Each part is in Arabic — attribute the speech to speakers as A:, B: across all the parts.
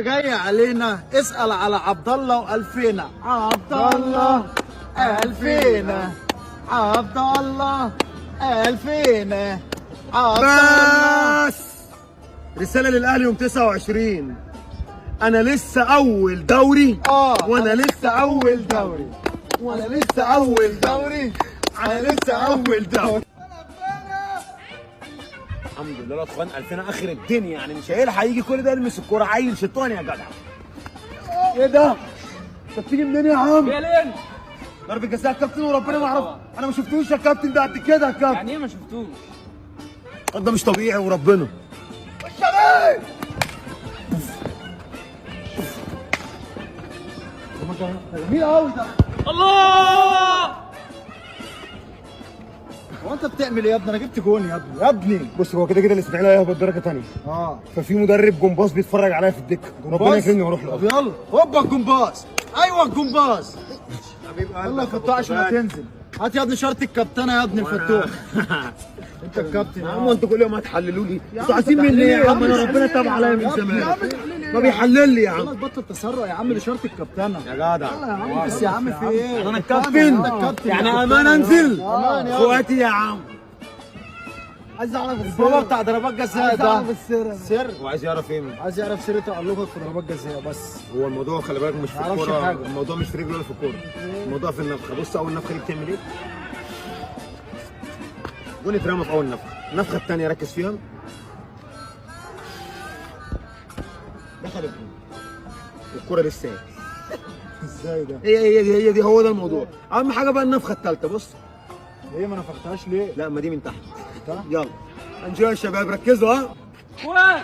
A: جاي علينا اسأل على عبد الله والفينا. عبد الله الفينا، عبد الله الفينا، عبد الله.
B: بس رسالة للأهلي يوم 29. أنا لسه أول دوري وأنا لسه أول دوري وأنا لسه أول دوري أنا لسه أول دوري. الحمد لله الاخوان 2000 اخر الدنيا، يعني مش هيلحق يجي كل ده يلمس الكوره. عيل شيطان يا جدع. ايه ده؟ انت بتيجي منين يا عم؟
C: فين؟
B: ضربة جزاء كابتن وربنا ما اعرف. انا ما شفتوش يا كابتن ده قد كده يا كابتن.
C: يعني ايه ما شفتوش؟
B: ده مش طبيعي وربنا. جميل قوي ده.
C: الله!
A: هو انت بتعمل ايه يا ابني؟ انا جبت جون يا ابني يا ابني.
B: بص هو كده الاسماعيلي هيهبط درجه ثانيه. ففي مدرب جمباز بيتفرج عليا في الدكه. ربنا يكرمني واروح له.
A: طب يلا هوبا الجمباز. ايوه الجمباز. يلا يا فتوح عشان هتنزل. هات يا ابني شرط الكابتنه يا ابني الفتوح. انت الكابتن
B: يا عم انتوا كل يوم هتحللوا لي. انتوا عايزين مني ايه يا عم؟ انا ربنا تاب عليا من زمان. ما بيحلل لي يا عم.
A: خلاص بطل تسرع يا عم لشرط الكابتنه.
B: يا جدع
A: يلا يا عم بس يا عم في ايه؟
B: انا الكابتن. يعني امان انزل. اخواتي يا عم.
A: عايز اعرف
B: البابا بتاع ضربات جزاء ده.
A: السر.
B: هو عايز يعرف ايه؟
A: عايز يعرف سر تألقك في ضربات جزاء بس.
B: هو الموضوع خلي بالك مش في
A: ما يعرفش
B: الكوره.
A: حاجة.
B: الموضوع مش في رجله ولا في الكوره. الموضوع في النفخه. بص اول نفخه دي بتعمل ايه؟ جون اترمى في اول نفخه. النفخه الثانيه ركز فيها. دخل الجون. الكوره لسه
A: ازاي ده؟
B: هي دي هو ده الموضوع. اهم حاجه بقى النفخه الثالثه. بص
A: ليه ما نفختهاش ليه؟
B: لا ما دي من تحت. يلا انجوي يا شباب ركزوا.
C: اخوان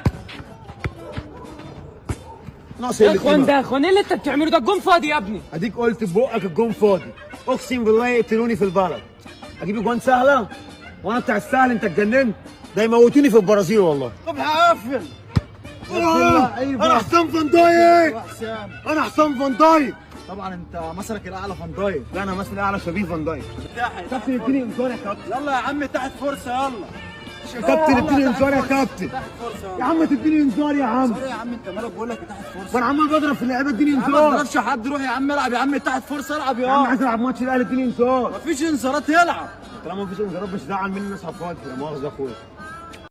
B: ناقص
C: يا اخوان ده اخوان ايه اللي انت بتعمله ده؟ الجون فاضي يا ابني.
B: اديك قلت ببقك الجون فاضي. اقسم بالله يقتلوني في البلد. اجيب اجوان سهله وانا بتاع السهل. انت اتجننت؟ ده يموتوني في البرازيل والله.
A: طب هقفل.
B: انا حسام فان دايك. انا حسام فان دايك.
A: طبعا انت مثلك الاعلى فان دايك.
B: لا انا مثل اعلى شبيه فان دايك. كابتن اديني انذار يا كابتن.
A: يلا يا عم تحت فرصه يلا.
B: كابتن اديني انذار يا كابتن. يا عم تديني انذار يا عم.
A: يا عم انت مالك؟ بقول لك تحت فرصه.
B: وانا عمال بضرب في اللعيبه اديني
A: ما
B: انذار.
A: تضربش حد. روح يا عم العب يا عم تحت فرصه. العب
B: يا عم
A: يا
B: عايز العب ماتش الاهلي اديني انذار.
A: مفيش انذارات. يلعب.
B: طالما مفيش انذارات مش زعل مني الناس هتفاضي. لا مؤاخذه يا اخويا.